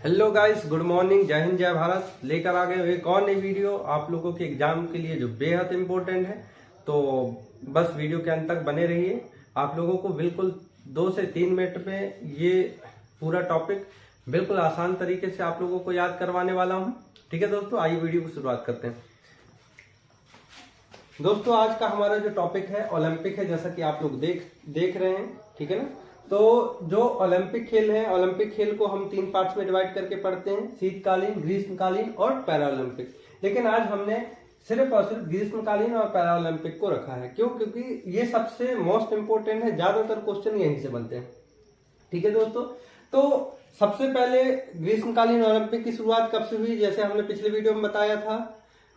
Hello guys, good morning, जय हिंद जय भारत। लेकर आ गए एक और नई वीडियो आप लोगों के एग्जाम के लिए जो बेहद इम्पोर्टेंट है। तो बस वीडियो के अंत तक बने रहिए। आप लोगों को बिल्कुल 2 से 3 मिनट में ये पूरा टॉपिक बिल्कुल आसान तरीके से आप लोगों को याद करवाने वाला हूँ। ठीक है दोस्तों, आइए वीडियो की शुरुआत करते हैं। दोस्तों, आज का हमारा जो टॉपिक है ओलंपिक है, जैसा कि आप लोग देख रहे हैं। ठीक है ना। तो जो ओलंपिक खेल है, ओलंपिक खेल को हम 3 पार्ट्स में डिवाइड करके पढ़ते हैं, शीतकालीन, ग्रीष्मकालीन और पैरा ओलंपिक। लेकिन आज हमने सिर्फ और सिर्फ ग्रीष्मकालीन और पैरा ओलंपिक को रखा है। क्यों? क्योंकि ये सबसे मोस्ट इंपोर्टेंट है, ज्यादातर क्वेश्चन यहीं से बनते हैं। ठीक है दोस्तों, तो सबसे पहले ग्रीष्मकालीन ओलंपिक की शुरुआत कब से हुई? जैसे हमने पिछले वीडियो में बताया था,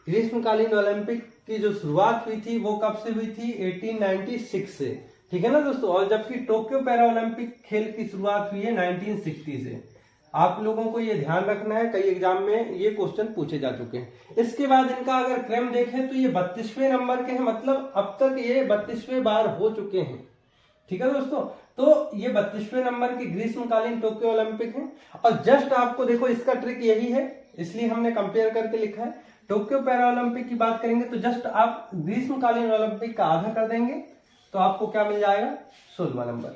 ग्रीष्मकालीन ओलंपिक की जो शुरुआत हुई थी वो कब से हुई थी? 1896 से। ठीक है ना दोस्तों। और जबकि टोक्यो पैरा ओलंपिक खेल की शुरुआत हुई है 1960 से। आप लोगों को ये ध्यान रखना है, कई एग्जाम में ये क्वेश्चन पूछे जा चुके हैं। इसके बाद इनका अगर क्रम देखें तो ये 32वें नंबर के हैं, मतलब अब तक ये 32वें बार हो चुके हैं। ठीक है दोस्तों, तो ये 32वें नंबर की ग्रीष्मकालीन टोक्यो ओलंपिक है। और जस्ट आपको देखो, इसका ट्रिक यही है, इसलिए हमने कंपेयर करके लिखा है। टोक्यो पैरा ओलंपिक की बात करेंगे तो जस्ट आप ग्रीष्मकालीन ओलंपिक का आधा कर देंगे तो आपको क्या मिल जाएगा? 16वां नंबर।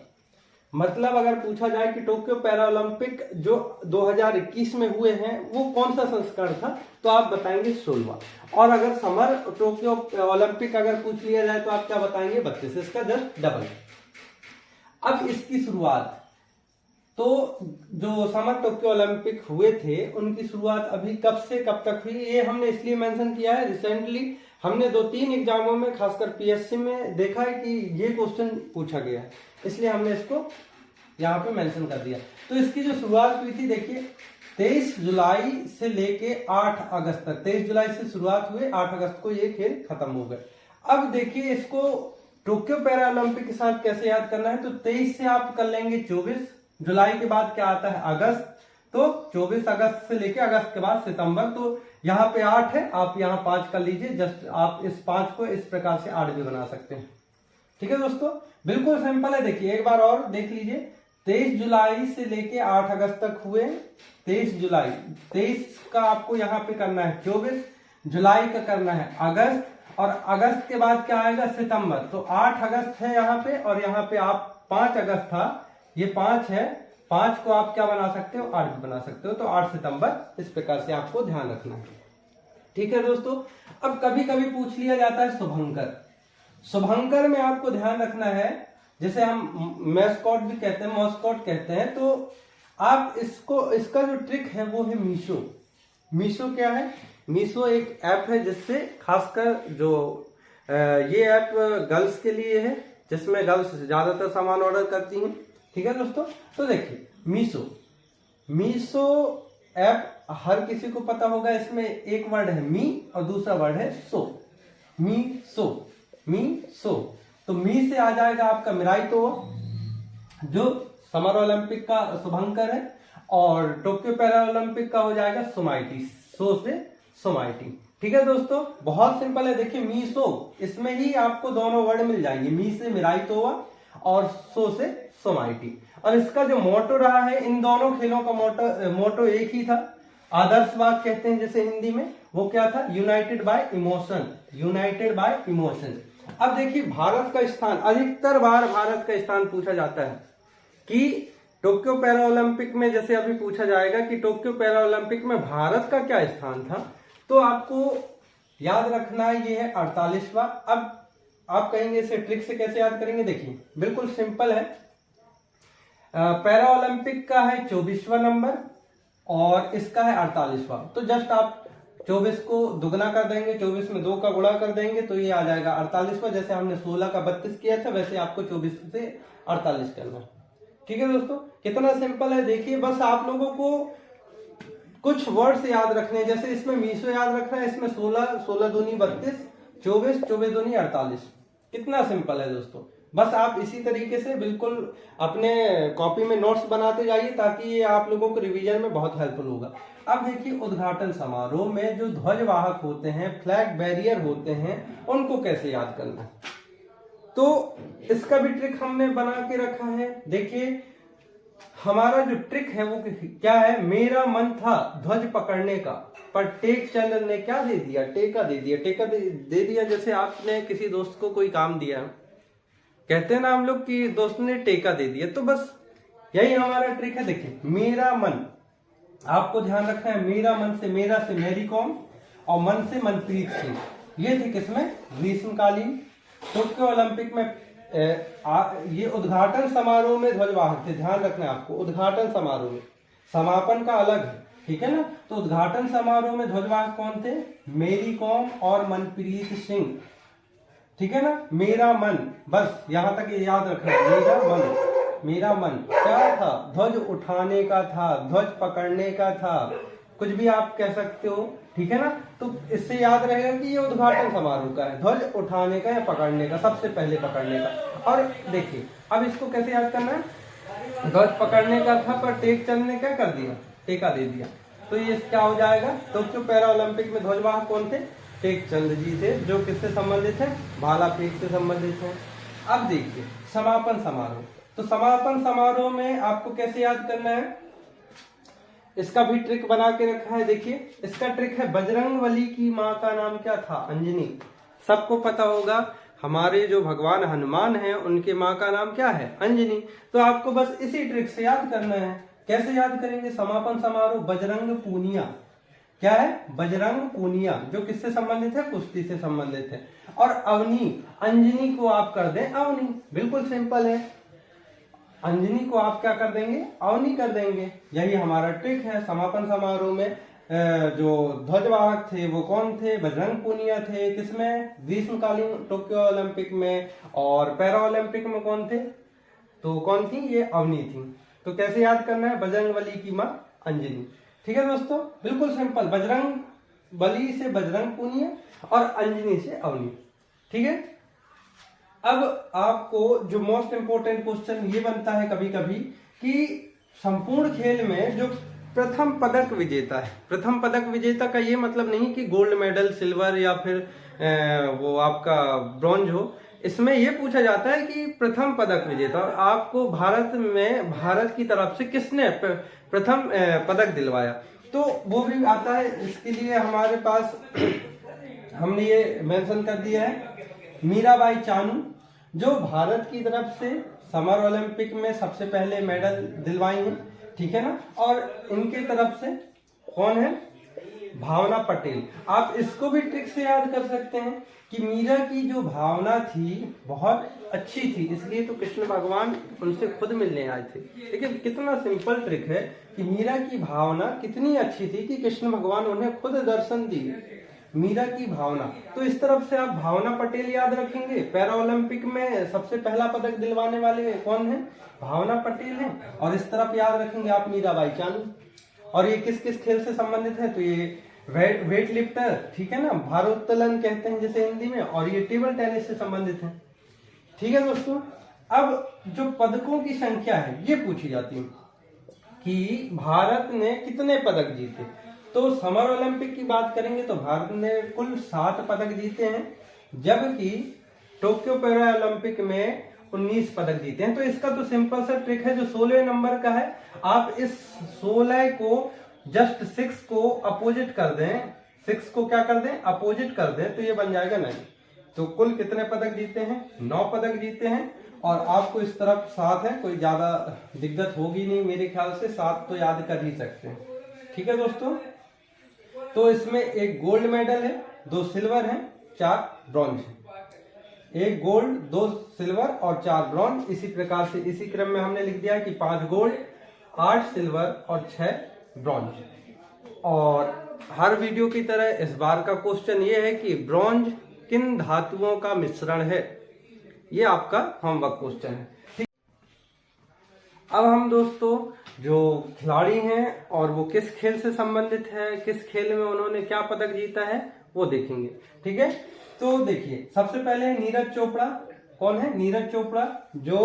मतलब अगर पूछा जाए कि टोक्यो पैरा ओलंपिक जो 2021 में हुए हैं वो कौन सा संस्करण था, तो आप बताएंगे 16वां। और अगर समर टोक्यो ओलंपिक अगर पूछ लिया जाए तो आप क्या बताएंगे? 32। इसका जस्ट डबल। अब इसकी शुरुआत, तो जो समर टोक्यो ओलंपिक हुए थे उनकी शुरुआत अभी कब से कब तक हुई, ये हमने इसलिए मेंशन किया है। रिसेंटली हमने 2-3 एग्जामों में, खासकर पीएससी में देखा है कि ये क्वेश्चन पूछा गया है, इसलिए हमने इसको यहाँ पे मेंशन कर दिया। तो इसकी जो शुरुआत हुई थी, देखिए 23 जुलाई से लेके 8 अगस्त तक। 23 जुलाई से शुरुआत हुए, 8 अगस्त को ये खेल खत्म हो गए। अब देखिए इसको टोक्यो पैरा ओलंपिक के साथ कैसे याद करना है। तो 23 से आप कर लेंगे 24, जुलाई के बाद क्या आता है? अगस्त। तो 24 अगस्त से लेके अगस्त के बाद सितंबर। तो यहाँ पे 8 है, आप यहाँ 5 कर लीजिए। जस्ट आप इस 5 को इस प्रकार से 8 भी बना सकते हैं। ठीक है दोस्तों, बिल्कुल सिंपल है। देखिए एक बार और देख लीजिए, 23 जुलाई से लेके 8 अगस्त तक हुए। 23 जुलाई, 23 का आपको यहाँ पे करना है 24, जुलाई का करना है अगस्त, और अगस्त के बाद क्या आएगा? सितंबर। तो 8 अगस्त है यहाँ पे, और यहाँ पे आप 5 अगस्त था, ये 5 है। 5 को आप क्या बना सकते हो? 8 भी बना सकते हो। तो 8 सितंबर, इस प्रकार से आपको ध्यान रखना है। ठीक है दोस्तों, अब कभी कभी पूछ लिया जाता है शुभंकर। शुभंकर में आपको ध्यान रखना है, जैसे हम मैस्कॉट भी कहते हैं, मॉस्कॉट कहते हैं, तो आप इसको, इसका जो ट्रिक है वो है मीशो। मीशो क्या है? मीशो एक ऐप है जिससे, खासकर जो ये ऐप गर्ल्स के लिए है, जिसमें गर्ल्स ज्यादातर सामान ऑर्डर करती हैं। ठीक है दोस्तों, तो देखिए मीशो ऐप हर किसी को पता होगा। इसमें एक वर्ड है मी और दूसरा वर्ड है सो। मीशो। तो मी से आ जाएगा आपका मिराई तोवा, जो समर ओलंपिक का शुभंकर है, और टोक्यो पैरा ओलंपिक का हो जाएगा सोमाइटी। सो से सोमाइटी। ठीक है दोस्तों, बहुत सिंपल है। देखिए मीशो, इसमें ही आपको दोनों वर्ड मिल जाएंगे, मी से मिराई तोवा और सो से सोमाइटी। और इसका जो मोटो रहा है, इन दोनों खेलों का मोटो एक ही था। आदर्शवाद कहते हैं जैसे हिंदी में, वो क्या था? United bye emotion. United bye emotion. अब देखिए भारत का स्थान, अधिकतर बार भारत का स्थान पूछा जाता है कि टोक्यो पैरा ओलंपिक में, जैसे अभी पूछा जाएगा कि टोक्यो पैरा ओलंपिक में भारत का क्या स्थान था, तो आपको याद रखना है ये है 48वां। अब आप कहेंगे इसे ट्रिक से कैसे याद करेंगे? देखिए बिल्कुल सिंपल है। पैरा ओलंपिक का है 24वां नंबर और इसका है 48वां। तो जस्ट आप 24 को दुगना कर देंगे, 24 में 2 का गुणा कर देंगे, तो ये आ जाएगा 48वां। जैसे हमने 16 का 32 किया था, वैसे आपको 24 से 48 करना। ठीक है दोस्तों, कितना सिंपल है। देखिए बस आप लोगों को कुछ वर्ड्स याद रखने हैं। जैसे इसमें मीशो याद रखना है, इसमें 16 दूनी 32, 24 दूनी 48। कितना सिंपल है दोस्तों। बस आप इसी तरीके से बिल्कुल अपने कॉपी में नोट्स बनाते जाइए, ताकि ये आप लोगों को रिवीजन में बहुत हेल्पफुल होगा। अब देखिए उद्घाटन समारोह में जो ध्वजवाहक होते हैं, फ्लैग बैरियर होते हैं, उनको कैसे याद करना है। तो इसका भी ट्रिक हमने बना के रखा है। देखिए हमारा जो ट्रिक है वो क्या है, मेरा मन था ध्वज पकड़ने का, पर टेक चंद ने क्या दे दिया, टेका दे दिया। टेका दे दिया जैसे आपने किसी दोस्त को कोई काम दिया, कहते हैं ना हम लोग कि दोस्त ने टेका दे दिया, तो बस यही हमारा ट्रिक है। देखिए मेरा मन, आपको ध्यान रखना है, मेरा मन से मेरा से मैरी कॉम और मन से मनप्रीत सिंह, ये थे किसमें, ग्रीष्मकालीन टोक्यो ओलंपिक में। ये उद्घाटन समारोह में ध्वजवाहक थे, ध्यान रखना है आपको, उद्घाटन समारोह में, समापन का अलग है, ठीक है ना। तो उद्घाटन समारोह में ध्वजवाहक कौन थे, मेरी कॉम और मनप्रीत सिंह, ठीक है ना। मेरा मन, बस यहां तक ये याद रखना है, मेरा मन, मेरा मन क्या था, ध्वज उठाने का था, ध्वज पकड़ने का था, कुछ भी आप कह सकते हो, ठीक है ना। तो इससे याद रहेगा कि ये उद्घाटन समारोह का है, ध्वज उठाने का या पकड़ने का, सबसे पहले पकड़ने का। और देखिए अब इसको कैसे याद करना है, ध्वज पकड़ने का था पर टेक चंद ने क्या कर दिया, टेका दे दिया, तो ये क्या हो जाएगा, टोक्यो पैरा ओलंपिक में ध्वजवाहक कौन थे, टेक चंद जी थे, जो किससे संबंधित है, भाला फेंक से संबंधित है। अब देखिए समापन समारोह, तो समापन समारोह में आपको कैसे याद करना है, इसका भी ट्रिक बना के रखा है। देखिए इसका ट्रिक है, बजरंगबली की माँ का नाम क्या था, अंजनी। सबको पता होगा हमारे जो भगवान हनुमान हैं उनके माँ का नाम क्या है, अंजनी। तो आपको बस इसी ट्रिक से याद करना है। कैसे याद करेंगे, समापन समारोह बजरंग पूनिया, क्या है, बजरंग पूनिया, जो किससे संबंधित है, कुश्ती से संबंधित है। और अवनी, अंजनी को आप कर दें अवनी, बिल्कुल सिंपल है, अंजनी को आप क्या कर देंगे, अवनी कर देंगे। यही हमारा ट्रिक है। समापन समारोह में जो ध्वजवाहक थे वो कौन थे, बजरंग पूनिया थे, किसमें, ग्रीष्मकालीन टोक्यो ओलंपिक में। और पैरा ओलंपिक में कौन थे, तो कौन थी, ये अवनी थी। तो कैसे याद करना है, बजरंगबली की माँ अंजनी, ठीक है दोस्तों, बिल्कुल सिंपल, बजरंग बली से बजरंग पूनिया और अंजनी से अवनी, ठीक है। अब आपको जो मोस्ट इंपोर्टेंट क्वेश्चन ये बनता है कभी कभी कि संपूर्ण खेल में जो प्रथम पदक विजेता है, प्रथम पदक विजेता का ये मतलब नहीं कि गोल्ड मेडल, सिल्वर या फिर वो आपका ब्रॉन्ज हो, इसमें ये पूछा जाता है कि प्रथम पदक विजेता, और आपको भारत में, भारत की तरफ से किसने प्रथम पदक दिलवाया, तो वो भी आता है। इसके लिए हमारे पास हमने ये मेंशन कर दिया है, मीराबाई चानू, जो भारत की तरफ से समर ओलंपिक में सबसे पहले मेडल दिलवाई हैं, ठीक है ना। और इनके तरफ से कौन है, भावना पटेल। आप इसको भी ट्रिक से याद कर सकते हैं कि मीरा की जो भावना थी बहुत अच्छी थी, इसलिए तो कृष्ण भगवान उनसे खुद मिलने आए थे। लेकिन कितना सिंपल ट्रिक है कि मीरा की भावना कितनी अच्छी थी कि कृष्ण भगवान उन्हें खुद दर्शन दिए, मीरा की भावना। तो इस तरफ से आप भावना पटेल याद रखेंगे। पैरा ओलंपिक में सबसे पहला पदक दिलवाने वाले कौन है, भावना पटेल है। और इस तरफ याद रखेंगे आप मीराबाई चानू। और ये किस किस खेल से संबंधित है, तो ये वेट लिफ्टर, ठीक है ना, भारोत्तोलन कहते हैं जैसे हिंदी में, और ये टेबल टेनिस से संबंधित है, ठीक है दोस्तों। अब जो पदकों की संख्या है ये पूछी जाती है कि भारत ने कितने पदक जीते। तो समर ओलंपिक की बात करेंगे तो भारत ने कुल 7 पदक जीते हैं, जबकि टोक्यो पैरा ओलंपिक में 19 पदक जीते हैं। तो इसका तो सिंपल सा ट्रिक है, जो 16 नंबर का है, आप इस 16 को जस्ट 6 को अपोजिट कर दें, 6 को क्या कर दें, अपोजिट कर दें, तो ये बन जाएगा 9। तो कुल कितने पदक जीते हैं, 9 पदक जीते हैं। और आपको इस तरफ 7 है, कोई ज्यादा दिक्कत होगी नहीं मेरे ख्याल से, 7 तो याद कर ही सकते हैं, ठीक है दोस्तों। तो इसमें 1 गोल्ड मेडल है, 2 सिल्वर है, 4 ब्रॉन्ज है। 1 गोल्ड, 2 सिल्वर और 4 ब्रॉन्ज। इसी प्रकार से इसी क्रम में हमने लिख दिया कि 5 गोल्ड, 8 सिल्वर और 6 ब्रॉन्ज। और हर वीडियो की तरह इस बार का क्वेश्चन ये है कि ब्रॉन्ज किन धातुओं का मिश्रण है, ये आपका होमवर्क क्वेश्चन है, ठीक। अब हम दोस्तों जो खिलाड़ी हैं और वो किस खेल से संबंधित है, किस खेल में उन्होंने क्या पदक जीता है, वो देखेंगे, ठीक है। तो देखिए सबसे पहले नीरज चोपड़ा, कौन है, नीरज चोपड़ा, जो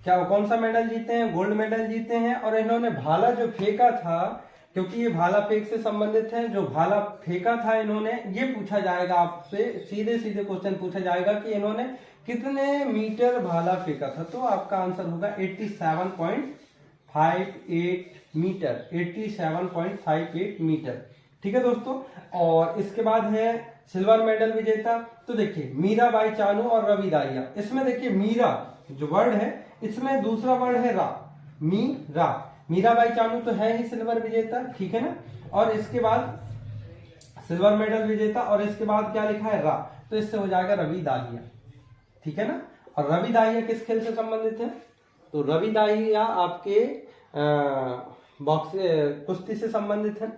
क्या कौन सा मेडल जीते हैं, गोल्ड मेडल जीते हैं। और इन्होंने भाला जो फेंका था, क्योंकि ये भाला फेंक से संबंधित है, जो भाला फेंका था इन्होंने, ये पूछा जाएगा आपसे, सीधे सीधे क्वेश्चन पूछा जाएगा कि इन्होंने कितने मीटर भाला फेंका था। तो आपका आंसर होगा मीटर, 87.58 मीटर। ठीक है दोस्तों। और इसके बाद है सिल्वर मेडल विजेता, तो देखिए मीराबाई चानू और रवि दाहिया। इसमें देखिए मीरा जो वर्ड है, इसमें दूसरा वर्ड है रा, मीरा। मीराबाई चानू तो है ही सिल्वर विजेता, ठीक है ना। और इसके बाद सिल्वर मेडल विजेता, और इसके बाद क्या लिखा है रा, तो इससे हो जाएगा रवि दाहिया, ठीक है ना। और रवि दाहिया किस खेल से संबंधित है, तो रवि दाहिया आपके बॉक्स कुश्ती से संबंधित है,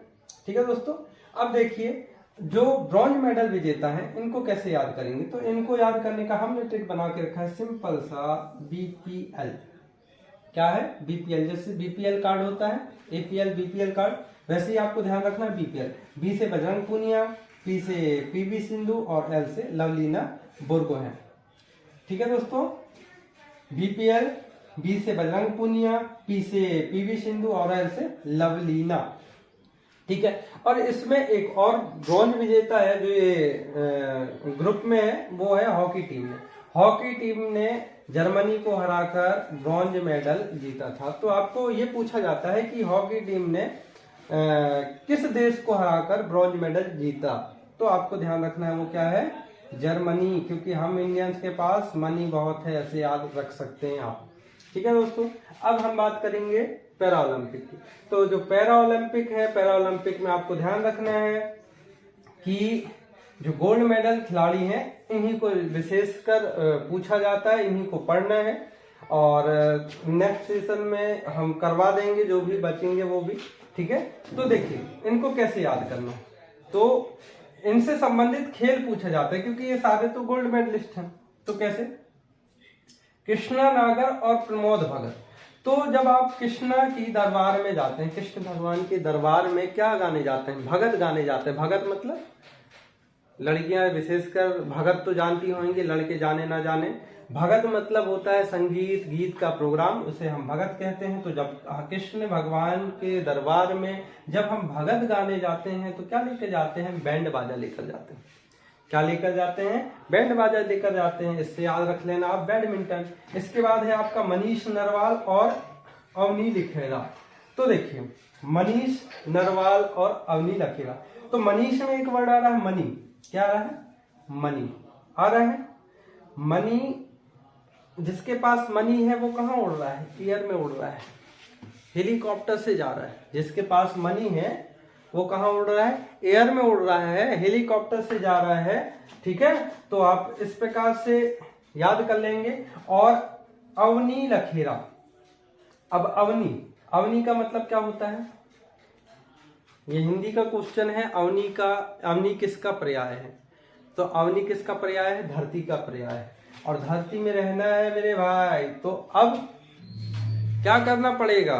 ठीक है दोस्तों। अब देखिए जो ब्रॉन्ज मेडल विजेता है इनको कैसे याद करेंगे, तो इनको याद करने का हमने ट्रिक बना के रखा है, सिंपल सा बीपीएल। क्या है, बीपीएल। जैसे बीपीएल कार्ड होता है, एपीएल बीपीएल कार्ड, वैसे ही आपको ध्यान रखना है बीपीएल। बी से बजरंग पूनिया, पी से पीवी सिंधु और एल से लवलीना बोरगोहेन, ठीक है दोस्तों। बीपीएल, बी से बजरंग पूनिया, पी से पीवी सिंधु और एल से लवलीना, ठीक है। और इसमें एक और ब्रॉन्ज विजेता है जो ये ग्रुप में है, वो है हॉकी टीम में। हॉकी टीम ने जर्मनी को हराकर ब्रॉन्ज मेडल जीता था। तो आपको ये पूछा जाता है कि हॉकी टीम ने किस देश को हराकर ब्रॉन्ज मेडल जीता, तो आपको ध्यान रखना है वो क्या है, जर्मनी, क्योंकि हम इंडियंस के पास मनी बहुत है, ऐसे याद रख सकते हैं आप, ठीक है दोस्तों। अब हम बात करेंगे पैरा ओलंपिक की। तो जो पैरा ओलंपिक है, पैरा ओलंपिक में आपको ध्यान रखना है कि जो गोल्ड मेडल खिलाड़ी हैं इन्हीं को विशेषकर पूछा जाता है, इन्हीं को पढ़ना है। और नेक्स्ट सेशन में हम करवा देंगे, जो भी बचेंगे वो भी, ठीक है। तो देखिए इनको कैसे याद करना, तो इनसे संबंधित खेल पूछा जाता है, क्योंकि ये सारे तो गोल्ड मेडलिस्ट हैं। तो कैसे, कृष्णा नागर और प्रमोद भगत। तो जब आप कृष्णा की दरबार में जाते हैं, कृष्ण भगवान के दरबार में क्या गाने जाते हैं, भगत गाने जाते हैं। भगत मतलब लड़कियां विशेषकर भगत तो जानती होंगी, लड़के जाने ना जाने। भगत मतलब होता है संगीत गीत का प्रोग्राम, उसे हम भगत कहते हैं। तो जब कृष्ण भगवान के दरबार में जब हम भगत गाने जाते हैं तो क्या लेकर जाते हैं, बैंड बाजा लेकर जाते हैं। क्या लेकर जाते हैं, बैंड बाजा लेकर जाते हैं। इससे याद रख लेना आप बैडमिंटन। इसके बाद है आपका मनीष नरवाल और अवनी लखेड़ा। तो देखिए मनीष नरवाल और अवनी लखेड़ा, तो मनीष में एक वर्ड आ रहा है मनी, क्या आ रहा है, मनी आ रहा है। मनी, जिसके पास मनी है वो कहाँ उड़ रहा है, एयर में उड़ रहा है, हेलीकॉप्टर से जा रहा है। जिसके पास मनी है वो कहाँ उड़ रहा है, एयर में उड़ रहा है, हेलीकॉप्टर से जा रहा है, ठीक है। तो आप इस प्रकार से याद कर लेंगे। और अवनी लखेड़ा, अब अवनी, अवनी का मतलब क्या होता है, ये हिंदी का क्वेश्चन है। अवनी का, अवनी किसका पर्याय है, तो अवनी किसका पर्याय है, धरती का पर्याय है। और धरती में रहना है मेरे भाई, तो अब क्या करना पड़ेगा,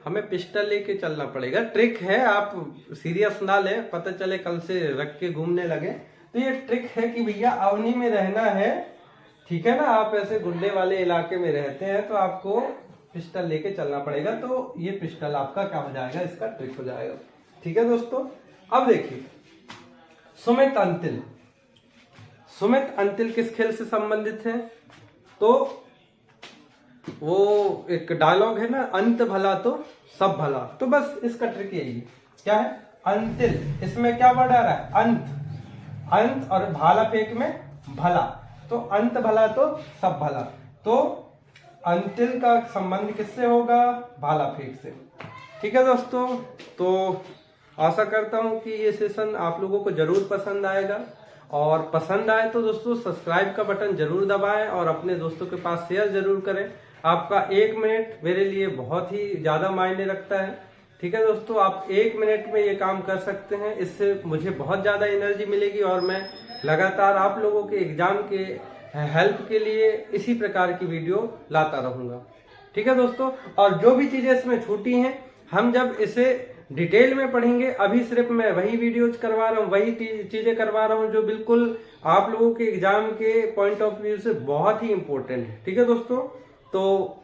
हमें पिस्टल लेके चलना पड़ेगा। ट्रिक है, आप सीरियस ना ले, पता चले कल से रख के घूमने लगे। तो ये ट्रिक है कि भैया अवनी में रहना है, ठीक है ना। आप ऐसे गुंडे वाले इलाके में रहते हैं तो आपको पिस्टल लेके चलना पड़ेगा। तो ये पिस्टल आपका क्या हो जाएगा, इसका ट्रिक हो जाएगा, ठीक है दोस्तों। अब देखिए सुमित अंतिल, सुमित अंतिल किस खेल से संबंधित है, तो वो एक डायलॉग है ना, अंत भला तो सब भला। तो बस इसका ट्रिक यही है, क्या है, अंतिल। इसमें क्या वर्ड आ रहा है, अंत, अंत, और भाला फेंक में भला, तो अंत भला तो सब भला। तो अंतिल का संबंध किससे होगा, भाला फेंक से, ठीक है दोस्तों। तो आशा करता हूं कि ये सेशन आप लोगों को जरूर पसंद आएगा, और पसंद आए तो दोस्तों सब्सक्राइब का बटन जरूर दबाएं और अपने दोस्तों के पास शेयर जरूर करें। आपका 1 मिनट मेरे लिए बहुत ही ज्यादा मायने रखता है, ठीक है दोस्तों। आप 1 मिनट में ये काम कर सकते हैं, इससे मुझे बहुत ज्यादा एनर्जी मिलेगी और मैं लगातार आप लोगों के एग्जाम के हेल्प के लिए इसी प्रकार की वीडियो लाता रहूंगा, ठीक है दोस्तों। और जो भी चीजें इसमें छूटी हैं, हम जब इसे डिटेल में पढ़ेंगे, अभी सिर्फ मैं वही वीडियोज करवा रहा हूँ, वही चीजें करवा रहा हूँ जो बिल्कुल आप लोगों के एग्जाम के पॉइंट ऑफ व्यू से बहुत ही इंपॉर्टेंट है, ठीक है दोस्तों। तो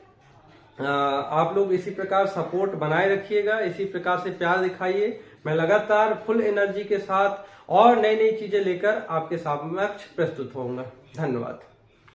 आप लोग इसी प्रकार सपोर्ट बनाए रखिएगा, इसी प्रकार से प्यार दिखाइए। मैं लगातार फुल एनर्जी के साथ और नई नई चीजें लेकर आपके समक्ष प्रस्तुत होऊंगा। धन्यवाद।